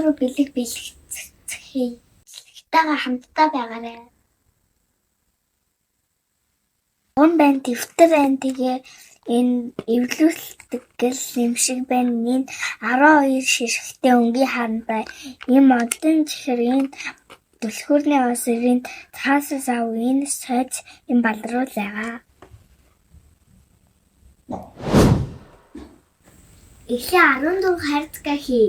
руу бэлэг бэлгэцгээе. Таага хамтдаа байгаарай. Он байн дэвтэр айн тэгээ энэ эвлүүлдэг гэл юм шиг байна. Энэ 12 ширхэгтэй өнгийн харандаа ийм одон чихрийн түлхүүрний осрын цаасаас ав энэ сойц юм балруул байгаа. Эхлээ 14 хайрцаг хий.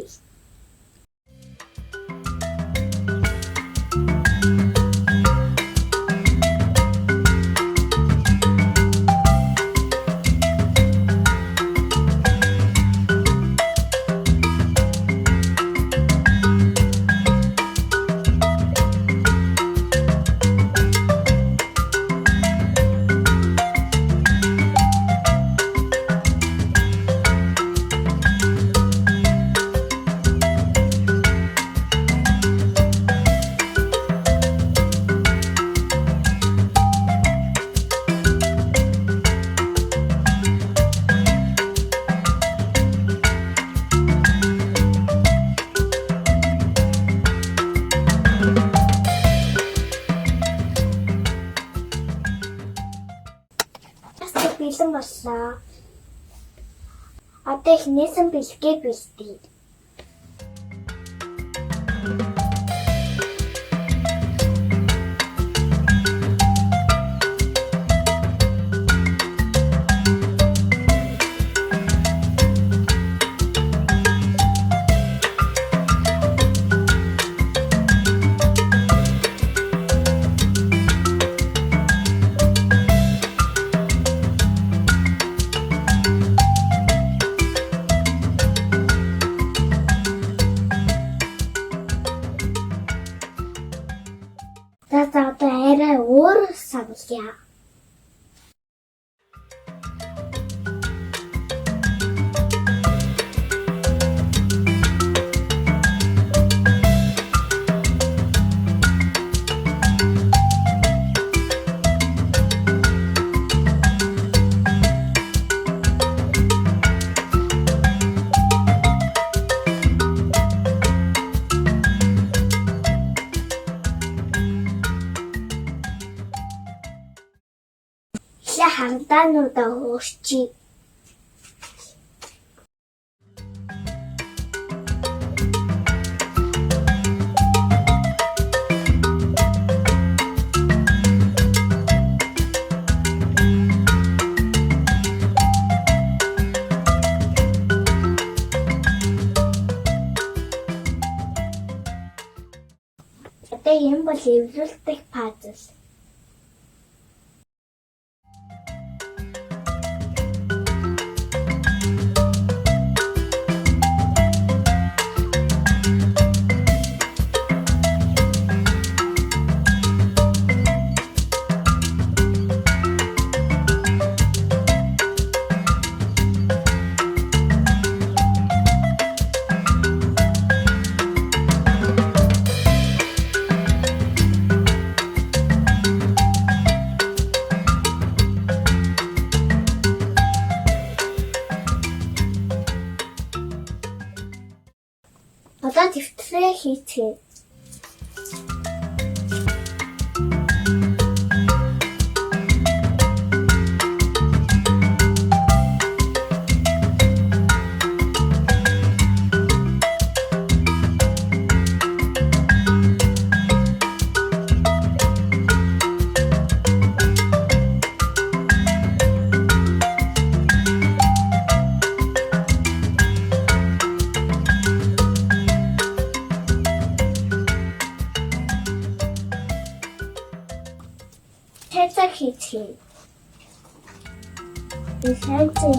Бэлэн боллоо. Одоо эхнээсэн бэлгээ бэлдээ. Одоо арай өөр савлаа. Харандаануудаа хуурчий. Одоо юм бол эвлүүлдэг пазл. Одоо дэвтрээ хийцгээе. Хайцаг хийцгээе. Би хайцаг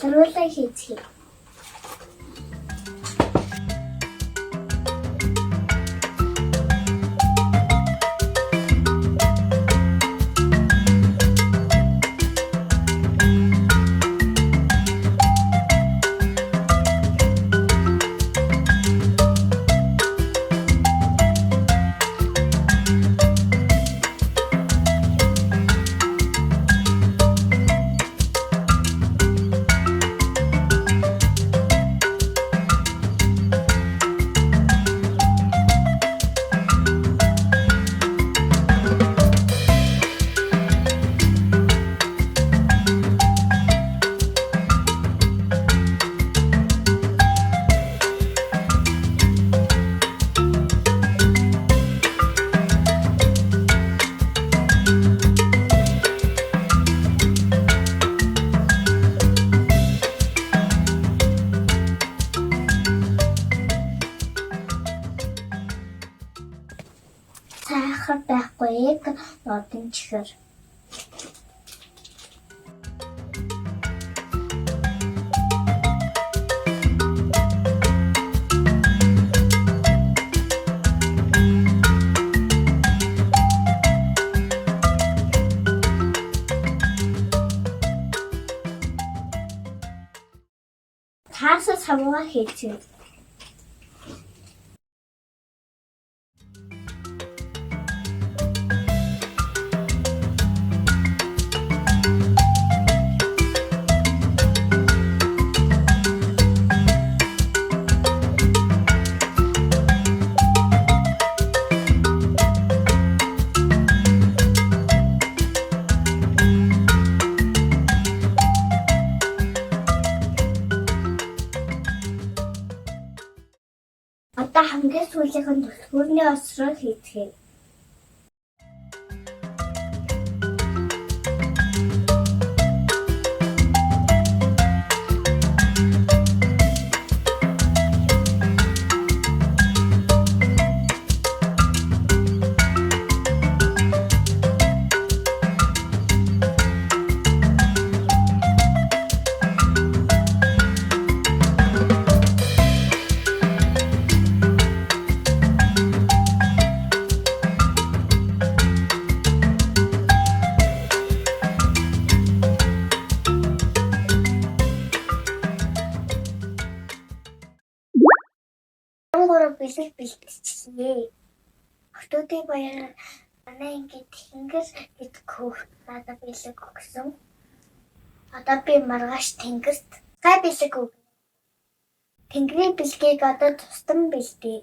боловсруулан хийцгээе. Сахар байхгүй нодон чихэр. Цаасаа савгаа хийцгээе. Одоо хамгийн сүүлийнх нь түлхүүрний осроо хийцгээе. Бэлэг бэлтчихье. Охтуудын баяр манай ингээд тэнгэр гэдэг хөөх надад бэлэг өгсөн. Одоо би маргааш тэнгэрт гай бэлэг өг. Тэнгэрийн бэлгийг одоо тустан бэлдээ.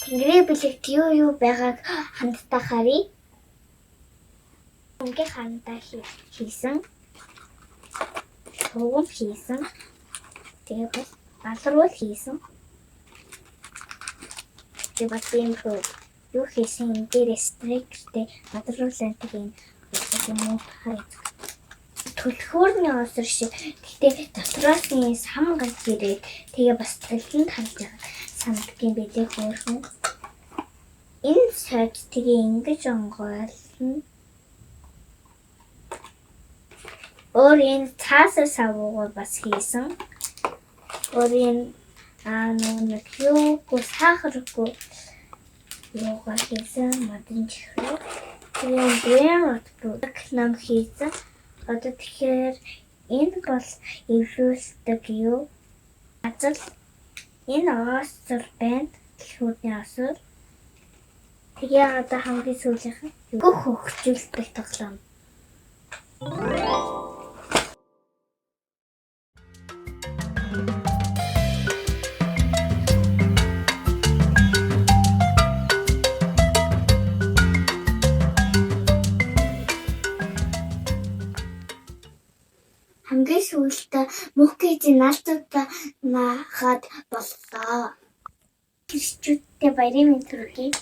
Тэнгэрийн бэлэгт юу байгааг хандтаа харъя. Ингээд хандаа хийсэн. Сууган хийсэн. Тэгээд бас балруул хийсэн. Тэгээд бас юм юу хийсэн энэ дээр стриктэй балруулсан тийм юм харъя. Түлхүүрний осор шиг. Гэтэ дотроос нь сам гарч ирээд тэгээ бас талент харж байгаа санагдгийн билээ хөөрхөн. Энэ сойд тэгээ ингэж онгойлно. Өөрийн цаасаа савуугаар бас хийсэн. Өөрийн нэг юугүй сахаргүй юугаар хийсэн модон чихрээ. Тэгээ брэм отбук нам хийсэн. Одоо тэгэхээр энэ бол эвлүүлдэг юу? Азал энэ осор байна. Түлхүүрний осор. Тэгээ одоо хамгийн сүүлийнх нь бүх хөгжүүлдэг тоглоом. Хамгийн сүүлдээ мөх гэж наалтуудаа нахад боллоо. Христчүүдтэй баярын мэнд хүргэе.